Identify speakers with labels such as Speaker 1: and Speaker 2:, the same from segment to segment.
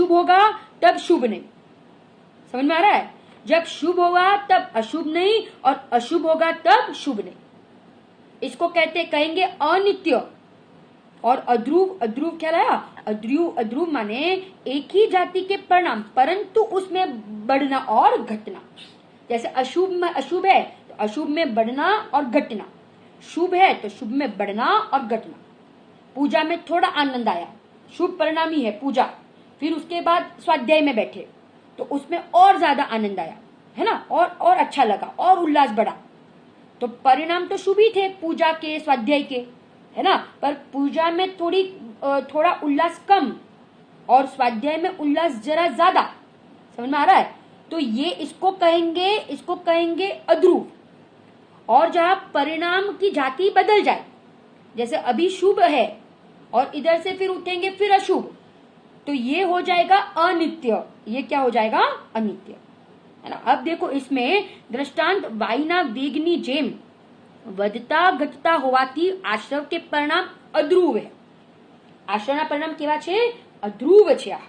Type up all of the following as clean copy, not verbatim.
Speaker 1: अशुभ होगा तब शुभ नहीं। समझ में आ रहा है? जब शुभ होगा तब अशुभ नहीं, और अशुभ होगा तब शुभ नहीं। इसको कहेंगे अनित्य। और अध्रुव, अध्रुव क्या रहा? अध्रुव, अध्रुव माने एक ही जाति के परिणाम परंतु उसमें बढ़ना और घटना। जैसे अशुभ में अशुभ है तो अशुभ में बढ़ना और घटना, शुभ है तो शुभ में बढ़ना और घटना। पूजा में थोड़ा आनंद आया, शुभ परिणाम ही है पूजा, फिर उसके बाद स्वाध्याय में बैठे तो उसमें और ज्यादा आनंद आया, है ना, और अच्छा लगा और उल्लास बढ़ा। तो परिणाम तो शुभ ही थे पूजा के, स्वाध्याय के, है ना, पर पूजा में थोड़ा उल्लास कम और स्वाध्याय में उल्लास जरा ज्यादा। समझ में आ रहा है? तो ये इसको कहेंगे अध्रुव। और जहां परिणाम की जाति बदल जाए, जैसे अभी शुभ है और इधर से फिर उठेंगे फिर अशुभ, तो ये हो जाएगा अनित्य। ये क्या हो जाएगा? अनित्य, है ना। अब देखो इसमें दृष्टांत वाइना वेगनी जेम વધતા ઘટતા હોવાથી આશ્રવ કે પરિણામ અધ્રુવ है। આશ્રવના પરિણામ કેવા છે? અધ્રુવ છે। આ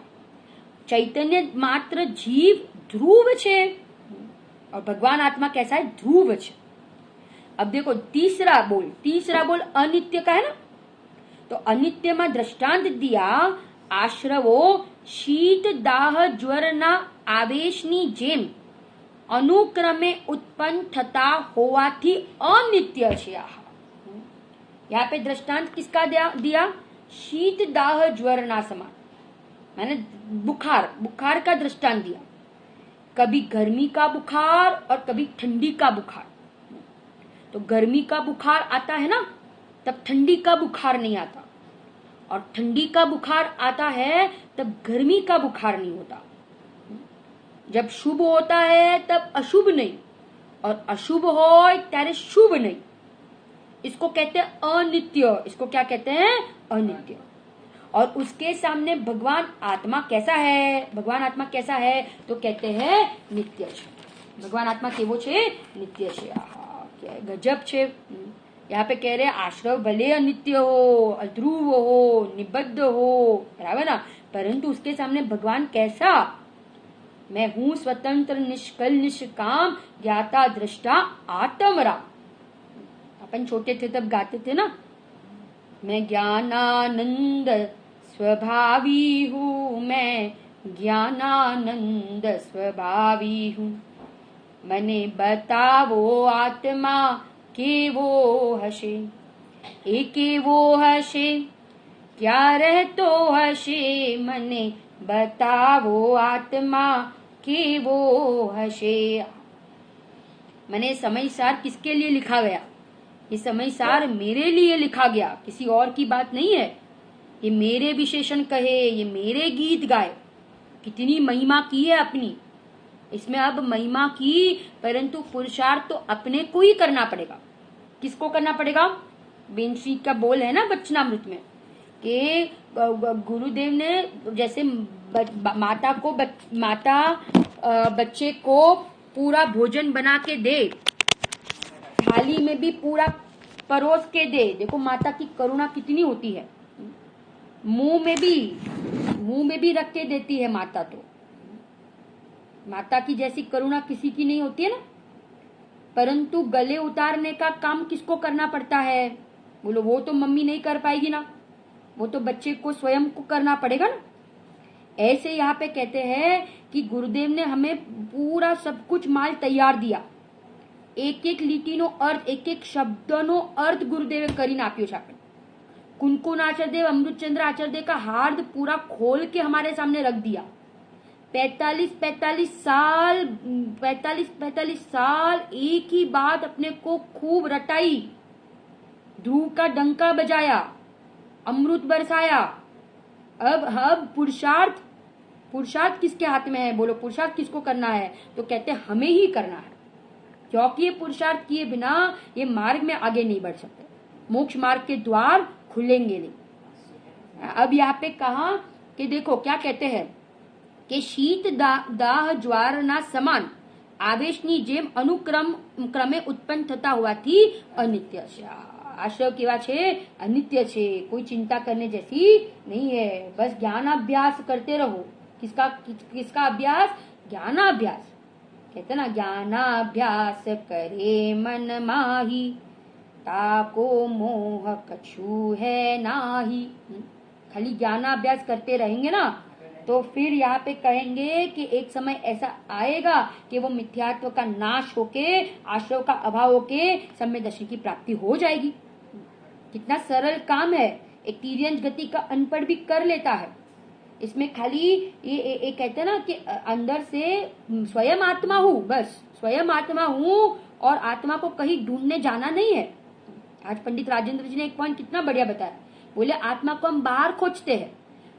Speaker 1: चैतन्य मात्र जीव ध्रुव छे और भगवान आत्मा कैसा है? ध्रुव छे। अब देखो तीसरा बोल अनित्य का है ना, तो अनित्य में दृष्टांत दिया आश्रवो शीत दाह ज्वर ना आवेशनी जेम अनुक्रमे उत्पन्न थता होवाथी अनित्य छे। यहाँ पे दृष्टांत किसका दिया? शीत दाह ज्वर ना समान, मैंने बुखार का दृष्टांत दिया। कभी गर्मी का बुखार और कभी ठंडी का बुखार। तो गर्मी का बुखार आता है ना, तब ठंडी का बुखार नहीं आता, और ठंडी का बुखार आता है तब गर्मी का बुखार नहीं होता। जब शुभ होता है तब अशुभ नहीं, और अशुभ हो त्यारे शुभ नहीं। इसको कहते हैं अनित्य। इसको क्या कहते हैं? अनित्य। और उसके सामने भगवान आत्मा कैसा है? भगवान आत्मा कैसा है? तो कहते हैं नित्य छे। भगवान आत्मा केवो छे? नित्य छे। क्या गजब छे। यहाँ पे कह रहे आश्रव भले अनित्य हो, अध्रुव हो, निबद्ध हो, बराबर ना, परंतु उसके सामने भगवान कैसा? मैं हूं स्वतंत्र निष्कल निष्काम ज्ञाता दृष्टा आत्मराम। अपन छोटे थे तब गाते थे ना, मैं ज्ञानानंद स्वभावी हूँ, मैं ज्ञानानंद स्वभावी हूँ। मने बतावो आत्मा केवो हशे, ए केवो हशे, क्या रहतो हशे, मने बतावो आत्मा केवो हशे। मने समय सार किसके लिए लिखा गया? ये समय सार मेरे लिए लिखा गया, किसी और की बात नहीं है। ये मेरे विशेषण कहे, ये मेरे गीत गाए। कितनी महिमा की है अपनी, इसमें अब महिमा की, परंतु पुरुषार्थ तो अपने को ही करना पड़ेगा। किसको करना पड़ेगा? बेंशी का बोल है ना वचनामृत में कि गुरुदेव ने जैसे माता बच्चे को पूरा भोजन बना के दे, थाली में भी पूरा परोस के दे। देखो माता की करुणा कितनी होती है। मुंह में भी रख के देती है माता। तो माता की जैसी करुणा किसी की नहीं होती है ना। परंतु गले उतारने का काम किसको करना पड़ता है? बोलो वो तो मम्मी नहीं कर पाएगी ना, वो तो बच्चे को स्वयं को करना पड़ेगा ना। ऐसे यहाँ पे कहते हैं कि गुरुदेव ने हमें पूरा सब कुछ माल तैयार दिया। एक एक લીટીનો अर्थ, एक एक शब्दનો अर्थ गुरुदेवे કરીને આપ્યો છે। આપણે कुनकुन आचार्यदेव, अमृतचंद्र आचार्यदेव का हार्द पूरा खोल के हमारे सामने रख दिया। 45 साल एक ही बात अपने को खूब रटाई, ध्रुव का डंका बजाया, अमृत बरसाया। अब पुरुषार्थ किसके हाथ में है? बोलो पुरुषार्थ किसको करना है? तो कहते हैं हमें ही करना है, क्योंकि ये पुरुषार्थ किए बिना ये मार्ग में आगे नहीं बढ़ सकते, मोक्ष मार्ग के द्वार खुलेंगे नहीं। अब यहाँ पे कहा कि देखो क्या कहते हैं कि शीत दाह ज्वार ना समान आवेशनी जेम क्रमे उत्पन्न थता होवाथी अनित्य छे। आश्रव केवा छे? अनित्य छे, कोई चिंता करने जैसी नहीं है। बस ज्ञान अभ्यास करते रहो, किसका अभ्यास? ज्ञानाभ्यास। कहते ना, ज्ञानाभ्यास करे मन माही, ताको मोह कछु है नाही। खाली ज्ञानाभ्यास करते रहेंगे ना, तो फिर यहाँ पे कहेंगे कि एक समय ऐसा आएगा कि वो मिथ्यात्व का नाश होके, आश्रव का अभाव होके सम्यक दर्शन की प्राप्ति हो जाएगी। कितना सरल काम है, एक तिर्यंच गति का अनपढ़ भी कर लेता है। इसमें खाली ये कहते हैं ना कि अंदर से स्वयं आत्मा हूँ, बस स्वयं आत्मा हूँ और आत्मा को कहीं ढूंढने जाना नहीं है। आज पंडित राजेंद्र जी ने एक पॉइंट कितना बढ़िया बताया। बोले आत्मा को हम बाहर खोजते हैं,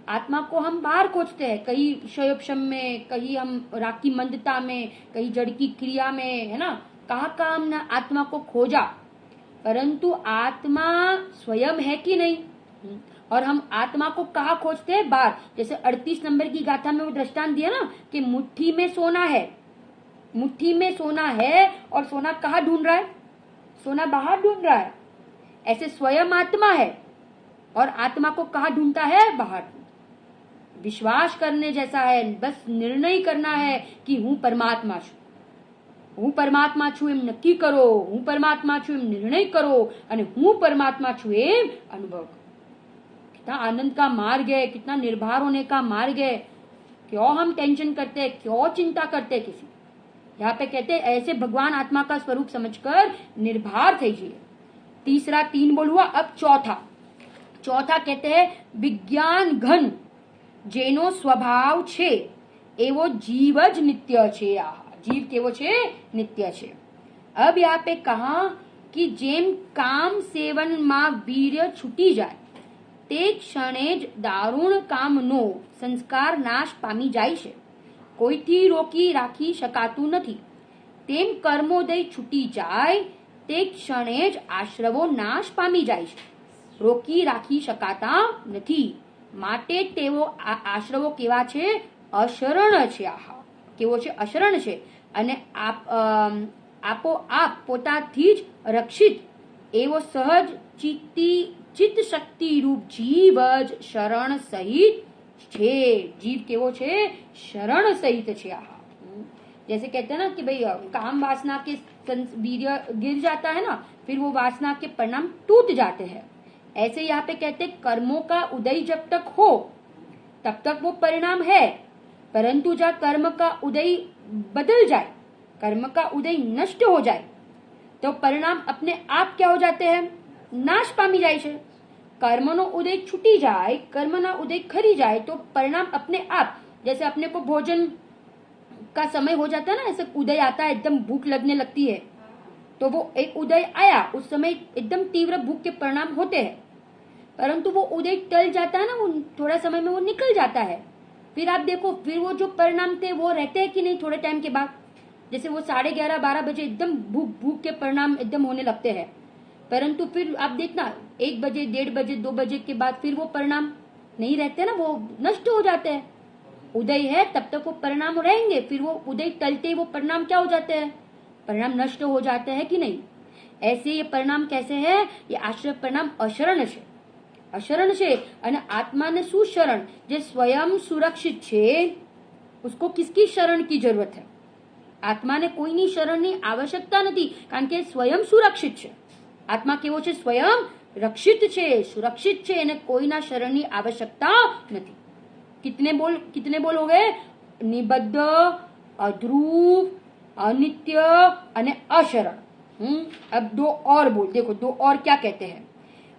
Speaker 1: आत्मा को हम बाहर खोजते हैं, कहीं शयोपशम में, कहीं हम राग की मंदता में, कहीं जड़ की क्रिया में, है ना, कहाँ हमने आत्मा को खोजा, परंतु आत्मा स्वयं है कि नहीं। और हम आत्मा को कहाँ खोजते हैं? बाहर। जैसे 38 नंबर की गाथा में वो दृष्टांत दिया ना कि मुट्ठी में सोना है, मुट्ठी में सोना है और सोना कहाँ ढूंढ रहा है? सोना बाहर ढूंढ रहा है। ऐसे स्वयं आत्मा है और आत्मा को कहाँ ढूंढता है? बाहर। विश्वास करने जैसा है, बस निर्णय करना है कि हूं परमात्मा छू, હું પરમાત્મા છું એમ નક્કી કરો, હું પરમાત્મા છું એમ નિર્ણય કરો અને હું પરમાત્મા છું એમ અનુભવ કરો। कितना आनंद का मार्ग है, कितना निर्भर होने का मार्ग है। क्यों हम टेंशन करते हैं, क्यों चिंता करते हैं किसी। यहाँ पे कहते हैं ऐसे भगवान आत्मा का स्वरूप समझकर निर्भर थईजिए। तीसरा 3 बोल हुआ। अब चौथा कहते हैं विज्ञान घन जेनो स्वभाव छे एवो जीव ज नित्य छे। जीव केवो छे? नित्य छे। अब यहाँ पे कहा कि जेम काम सेवन में वीर्य छूटी जाए ते क्षणे ज दारूण कामनो संस्कार नाश पामी जाय छे, कोईथी रोकी राखी शकातुं नथी। तेम कर्मोदय छूटी जाए ते क्षणे ज आश्रवो नाश पामी जाय छे, रोकी राखी शकाता नथी। माटे तेवो आश्रवो केवा छे? अशरण छे। आहा, केवो छे? अशरण छे। અને આપોઆપ પોતાથી જ રક્ષિત એવો સહજ ચિત્ત શક્તિ રૂપ જીવ જ શરણ સહિત છે। जीव केवो छे? शरण सहित छे। आहा, जैसे कहते हैं ना कि भाई काम वासना के वीर्य गिर जाता है ना, फिर वो वासना के परिणाम टूट जाते हैं। ऐसे यहाँ पे कहते हैं कर्मों का उदय जब तक हो तब तक वो परिणाम है, परंतु जब कर्म का उदय बदल जाए, कर्म का उदय नष्ट हो जाए, तो परिणाम अपने आप क्या हो जाते हैं? नाश पामी जाए छे। कर्मनो उदय छूटी जाए, कर्मना उदय खरी जाए, तो परिणाम अपने आप, जैसे अपने को भोजन का समय हो जाता है ना, ऐसे उदय आता है, एकदम भूख लगने लगती है, तो वो एक उदय आया, उस समय एकदम तीव्र भूख के परिणाम होते हैं, परंतु वो उदय टल जाता है ना, वो थोड़ा समय में वो निकल जाता है। फिर आप देखो, फिर वो जो परिणाम थे वो रहते हैं कि नहीं थोड़े टाइम के बाद। जैसे वो 11:30-12 बजे एकदम भूख के परिणाम एकदम होने लगते हैं, परंतु फिर आप देखना 1 बजे, 1:30 बजे, 2 बजे के बाद फिर वो परिणाम नहीं रहते ना, वो नष्ट हो जाते हैं। उदय है तब तक वो परिणाम रहेंगे, फिर वो उदय टलते वो परिणाम क्या हो जाते हैं? परिणाम नष्ट हो जाते हैं कि नहीं। ऐसे ये परिणाम कैसे है? ये आश्रय परिणाम अशरण है, अशरण છે અને આત્માને શું શરણ? જે સ્વયં સુરક્ષિત છે उसको किसकी शरण की जरूरत है? આત્માને કોઈની શરણની આવશ્યકતા નથી, કારણ કે સ્વયં સુરક્ષિત છે। આત્મા કેવો છે? સ્વયં રક્ષિત છે, સુરક્ષિત છે, એને કોઈના શરણની આવશ્યકતા નથી। कितने बोल हो गए? निबद्ध, अध्रुव, अनित्य અને अशरण। अब 2 और बोल, देखो 2 और क्या कहते हैं।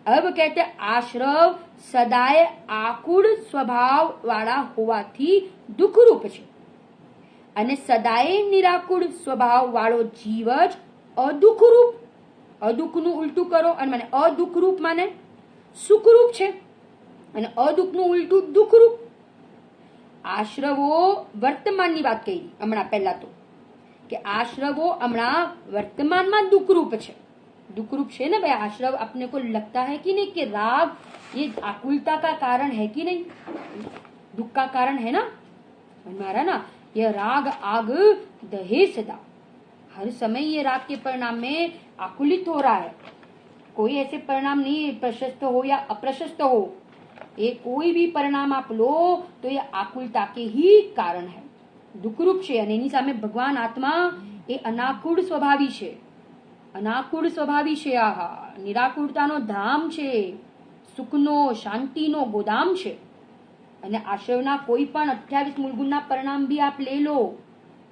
Speaker 1: अब कहते आश्रव सदाय आकुड़ स्वभाव वाला होवाथी दुखरूप छे અને સદાય નિરાકુળ સ્વભાવ વાળો જીવ જ અદુખરૂપ। અદુખનું ઉલટું કરો અને માને અદુખરૂપ માને સુખરૂપ છે અને અદુખનું ઉલટું દુખરૂપ। આશ્રવો વર્તમાનની વાત કરી હમણાં પહેલા તો કે આશ્રવો હમણાં વર્તમાનમાં दुखरूप છે। दुखरूप है ना भाई। आश्रव अपने को लगता है कि नहीं कि राग ये आकुलता का कारण है कि नहीं, दुख का कारण है ना हमारा ना। ये राग आग दहे सदा, हर समय ये राग के परिणाम में आकुलित हो रहा है। कोई ऐसे परिणाम नहीं प्रशस्त हो या अप्रशस्त हो, ये कोई भी परिणाम आप लो तो ये आकुलता के ही कारण है। दुखरूप છે અને એની સામે ભગવાન આત્મા એ અનાકુળ સ્વભાવી છે, અનાકુળ સ્વભાવી છે। આહા, નિરાકુળતાનો ધામ છે, સુખનો શાંતિનો ગોદામ છે। અને આશ્રવના કોઈ પણ 28 મૂળગુણના પરિણામ भी आप ले लो,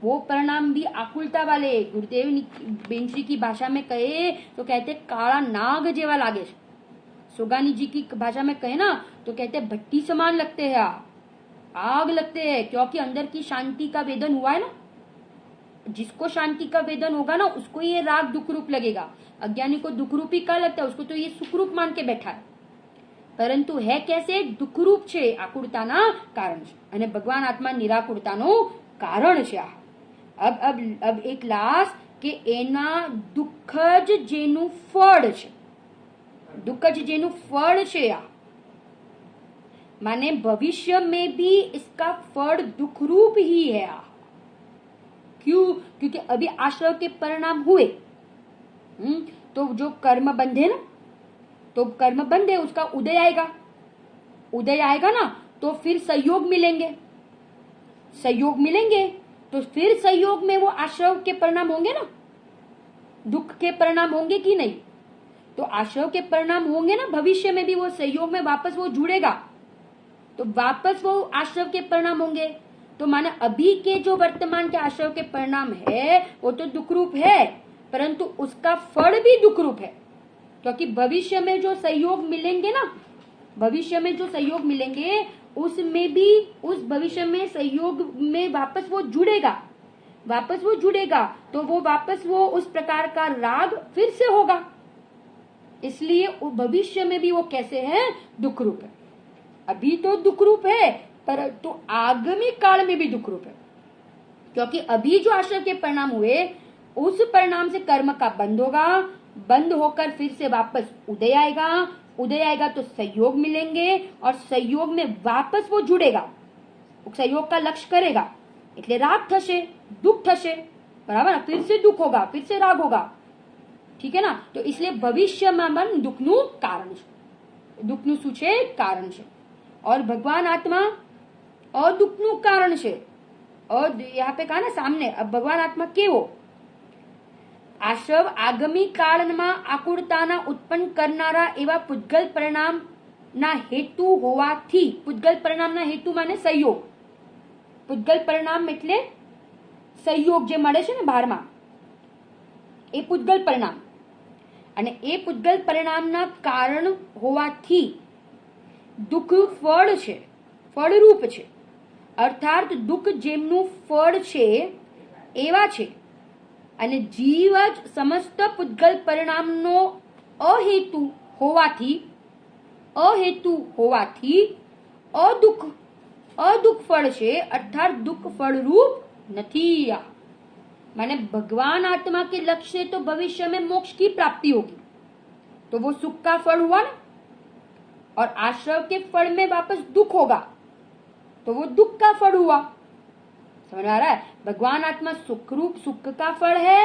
Speaker 1: वो परिणाम भी आकुलता वाले। गुरुदेव बेंचरी की भाषा में कहे तो कहते काला नाग जेवा लागे। सोगानी जी की भाषा में कहे ना तो कहते भट्टी समान लगते हैं, आग लगते हैं, क्योंकि अंदर की शांति का वेदन हुआ है ना। जिसको शांति का वेदन होगा ना उसको ये राग दुख रूप लगेगा। अज्ञानी को दुख रूप ही क्या लगता है, उसको तो ये सुख रूप मान के बैठा है, परंतु है कैसे दुख रूप છે, આકુળતાના કારણ છે અને ભગવાન આત્મા નિરાકુળતાનો કારણ છે। अब एक लास्ट કે એના દુઃખ જ જેનું ફળ છે, दुख જ જેનું ફળ છે। माने भविष्य में भी इसका फल दुख रूप ही है। क्यों? क्योंकि अभी आश्रव के परिणाम हुए, तो जो कर्म बंधे ना, तो कर्म बंधे उसका उदय आएगा, उदय आएगा ना तो फिर सहयोग मिलेंगे, सहयोग मिलेंगे तो फिर सहयोग में वो आश्रव के परिणाम होंगे ना, दुख के परिणाम होंगे कि नहीं। तो आश्रव के परिणाम होंगे ना, भविष्य में भी वो सहयोग में वापस वो जुड़ेगा, तो वापस वो आश्रव के परिणाम होंगे। तो माने अभी के जो वर्तमान के आश्रव के परिणाम है वो तो दुख रूप है, परंतु उसका फल भी दुख रूप है, क्योंकि भविष्य में जो सहयोग मिलेंगे ना, भविष्य में जो सहयोग मिलेंगे उसमें भी उस भविष्य में सहयोग में वापस वो जुड़ेगा, वापस वो जुड़ेगा, तो वो वापस वो उस प्रकार का राग फिर से होगा। इसलिए भविष्य में भी वो कैसे है, दुख रूप है। अभी तो दुख रूप है, पर तो आगामी काल में भी दुख रूप है, क्योंकि अभी जो आश्रय के परिणाम हुए उस परिणाम से कर्म का बंद होगा, बंद होकर फिर से वापस उदय आएगा, उदय आएगा तो सहयोग मिलेंगे और सहयोग में वापस वो जुड़ेगा, सहयोग का लक्ष्य करेगा, એટલે રાગ થશે, दुख થશે, बराबर ना। फिर से दुख होगा, फिर से राग होगा, ठीक है ना। तो इसलिए भविष्य में दुखનું કારણ છે, દુઃખનું શું છે, કારણ છે। और भगवान आत्मा और दुखનું कारण છે। और यहाँ पे कहा ना सामने, अब भगवान आत्मा केવો, આશ્રવ આગામી કાળમાં આકુળતાના ઉત્પન્ન કરનારા એવા પૂતગલ પરિણામના હેતુ હોવાથી, પૂતગલ પરિણામના હેતુ માને સંયોગ, પૂતગલ પરિણામ એટલે સંયોગ જે મળે છે ને બહારમાં, એ પૂતગલ પરિણામ, અને એ પૂતગલ પરિણામના કારણ હોવાથી દુઃખ ફળ છે, ફળરૂપ છે, અર્થાત દુઃખ જેમનું ફળ છે એવા છે, અને જીવ જ સમસ્ત પૂતગલ પરિણામનો અહેતુ હોવાથી, અહેતુ હોવાથી અદુઃખ ફળ છે, અર્થાત दुख फलरूप नहीं। माने भगवान आत्मा के लक्ष्य तो भविष्य में मोक्ष की प्राप्ति होगी, तो वो सुख का फल हुआ ना, और आश्रव के फल में वापस दुख होगा तो वो दुख का फल हुआ। समझ आ रहा है? भगवान आत्मा सुख रूप सुख का फल है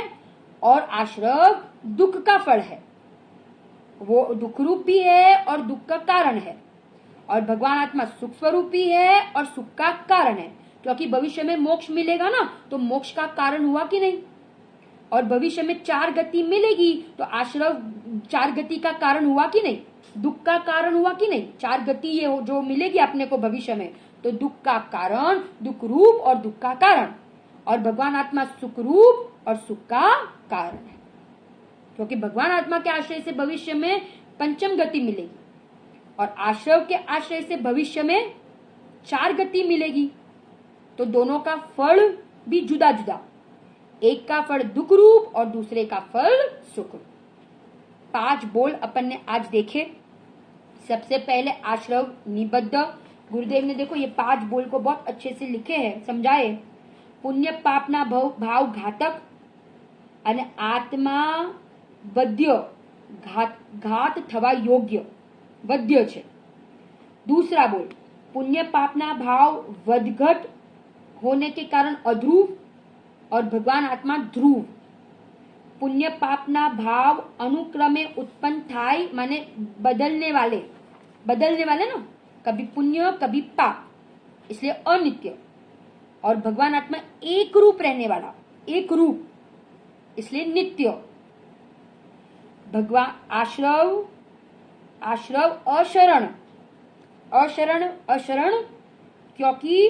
Speaker 1: और आश्रव दुख का फल है, वो दुख रूप भी है और दुख का कारण है, और भगवान आत्मा सुख स्वरूप भी है और सुख का कारण है, क्योंकि भविष्य में मोक्ष मिलेगा ना तो मोक्ष का कारण हुआ कि नहीं, और भविष्य में 4 गति मिलेगी तो आश्रव 4 गति का कारण हुआ कि नहीं, दुख का कारण हुआ कि नहीं। 4 गति ये जो मिलेगी अपने को भविष्य में, तो दुख का कारण दुख रूप और दुख का कारण, और भगवान आत्मा सुख रूप और सुख का कारण है, क्योंकि भगवान आत्मा के आश्रय से भविष्य में 5म गति मिलेगी और आश्रव के आश्रय से भविष्य में 4 गति मिलेगी, तो दोनों का फल भी जुदा जुदा, एक का फल दुख रूप और दूसरे का फल सुख रूप। 5 बोल अपन ने आज देखे। सबसे पहले आश्रव निबद्ध, गुरुदेव ने देखो ये 5 बोल को बहुत अच्छे से लिखे हैं, समझाए। पुण्य पापना भाव घातक અને આત્મા વદ્ય ઘાત થવા યોગ્ય વદ્ય છે। दूसरा बोल, पुण्य पापना भाव વધઘટ होने के कारण अध्रुव और भगवान आत्मा ध्रुव। पुण्य पापना भाव अनुक्रमे उत्पन्न थाय माने बदलने वाले ना, कभी पुण्य कभी पाप, इसलिए अनित्य। और भगवान आत्मा एक रूप रहने वाला, एक रूप, इसलिए नित्य। भगवान आश्रव, आश्रव अशरण, अशरण, अशरण क्योंकि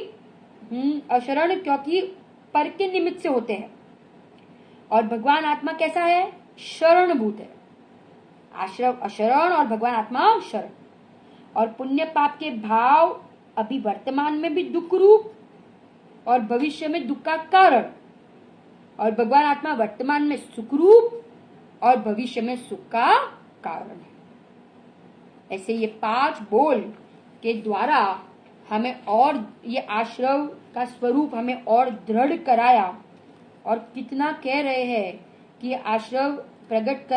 Speaker 1: अशरण क्योंकि पर के निमित्त से होते हैं। और भगवान आत्मा कैसा है? शरणभूत है। आश्रव अशरण और भगवान आत्मा शरण। और पुण्य पाप के भाव अभी वर्तमान में भी दुख रूप और भविष्य में दुख का कारण। और भगवान आत्मा वर्तमान में सुख रूप और भविष्य में सुख का कारण है। ऐसे ये 5 बोल के द्वारा हमें और ये आश्रव का स्वरूप हमें और दृढ़ कराया। और कितना कह रहे हैं कि ये आश्रव प्रकट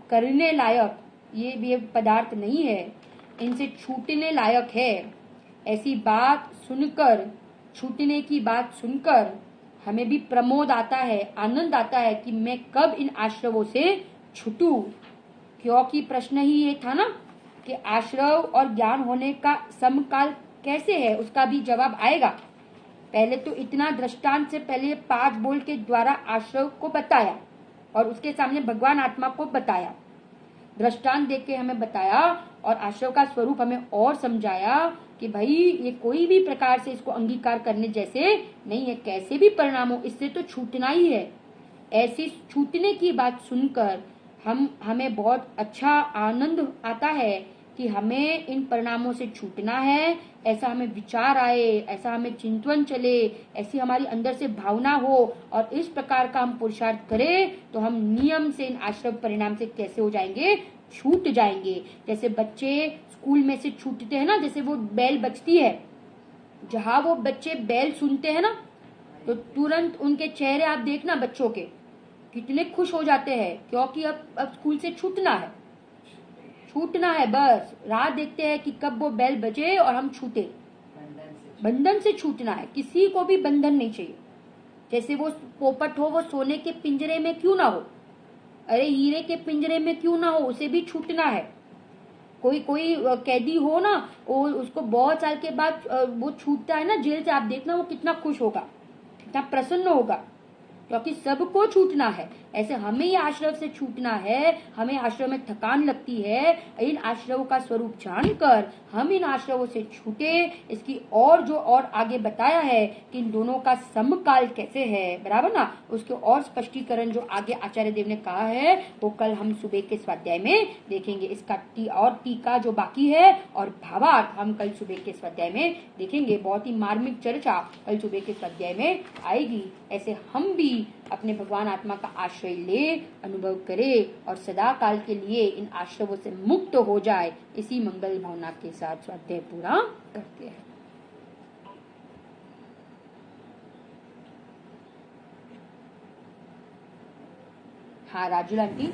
Speaker 1: करने लायक ये पदार्थ नहीं है, इनसे छूटने लायक है। ऐसी बात सुनकर, छूटने की बात सुनकर हमें भी प्रमोद आता है, आनंद आता है कि मैं कब इन आश्रवों से छूटूं। क्योंकि प्रश्न ही ये था ना कि आश्रव और ज्ञान होने का समकाल कैसे है, उसका भी जवाब आएगा। पहले तो इतना दृष्टांत से पहले 5 बोल के द्वारा आश्रव को बताया और उसके सामने भगवान आत्मा को बताया, दृष्टांत देख के हमें बताया और आश्रव का स्वरूप हमें और समझाया कि भाई ये कोई भी प्रकार से इसको अंगीकार करने जैसे नहीं है, कैसे भी परिणाम हो इससे तो छूटना ही है। ऐसी छूटने की बात सुनकर हमें बहुत अच्छा आनंद आता है कि हमें इन परिणामों से छूटना है। ऐसा हमें विचार आए, ऐसा हमें चिंतन चले, ऐसी हमारी अंदर से भावना हो और इस प्रकार का हम पुरुषार्थ करें तो हम नियम से इन आश्रम परिणाम से कैसे हो जाएंगे? छूट जाएंगे। जैसे बच्चे स्कूल में से छूटते हैं ना, जैसे वो बेल बजती है, जहां वो बच्चे बेल सुनते हैं ना तो तुरंत उनके चेहरे आप देखना बच्चों के कितने खुश हो जाते हैं, क्योंकि अब स्कूल से छूटना है, छूटना है। बस राह देखते हैं कि कब वो बेल बजे और हम छूटे। बंधन से छूटना है, किसी को भी बंधन नहीं चाहिए। जैसे वो पोपट हो, वो सोने के पिंजरे में क्यों ना हो, अरे हीरे के पिंजरे में क्यों ना हो, उसे भी छूटना है। कोई कैदी हो ना, उसको बहुत साल के बाद वो छूटता है ना जेल से, आप देखना वो कितना खुश होगा, कितना प्रसन्न होगा, क्योंकि सबको छूटना है। ऐसे हमें ये आश्रम से छूटना है, हमें आश्रम में थकान लगती है। इन आश्रमों का स्वरूप जानकर हम इन आश्रमों से छूटे। इसकी और जो और आगे बताया है कि इन दोनों का समकाल कैसे है, बराबर ना, उसके और स्पष्टीकरण जो आगे आचार्य देव ने कहा है वो कल हम सुबह के स्वाध्याय में देखेंगे। इसका टीका जो बाकी है और भावार्थ हम कल सुबह के स्वाध्याय में देखेंगे। बहुत ही मार्मिक चर्चा कल सुबह के स्वाध्याय में आएगी। ऐसे हम भी अपने भगवान आत्मा का आश्रय ले, अनुभव करे और सदा काल के लिए इन आश्रमों से मुक्त हो जाए, इसी मंगल भावना के साथ स्वाध्याय पूरा करते हैं। हाँ राजू आंटी,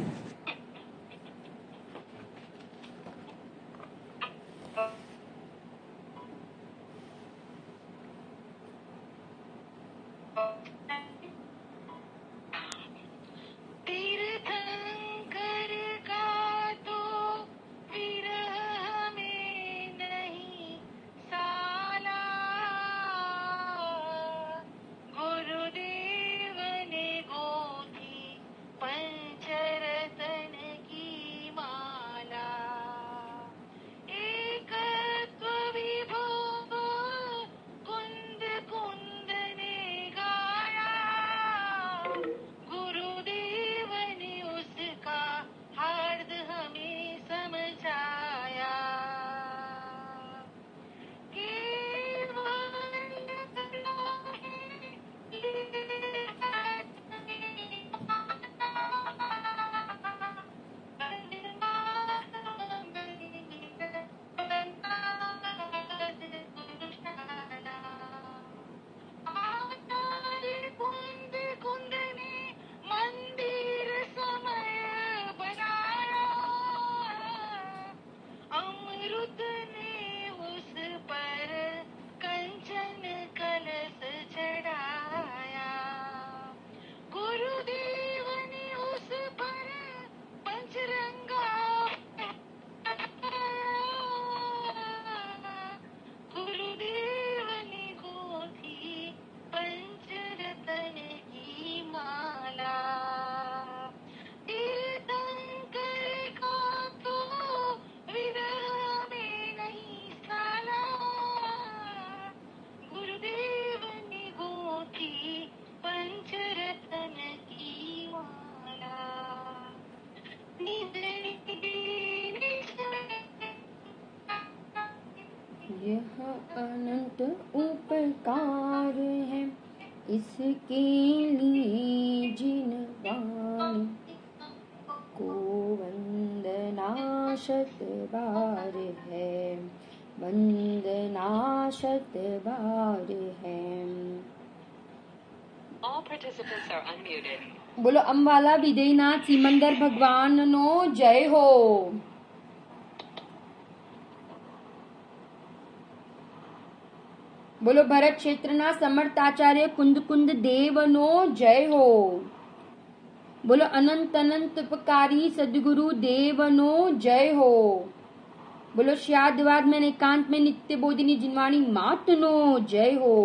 Speaker 1: अनंत उपकार है इसके लिए जिन वाणी को वंदना शत बार है, वंदना शत बार है।
Speaker 2: All participants are unmuted.
Speaker 1: बोलो अम्बाला विदेनाथ सिमंदर भगवान नो जय हो। बोलो भरत क्षेत्रना समर्थाचार्य कुंद कुंद देव नो जय हो। बोलो अनंत अनंत उपकारी सदगुरु देव नो जय हो। बोलो श्यादवाद में एकांत में नित्य बोधिनी जिनवाणी मात नो जय हो।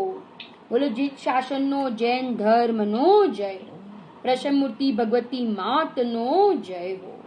Speaker 1: बोलो जित शासन नो जैन धर्म नो जय हो। प्रसन्न मूर्ति भगवती मात नो जय हो।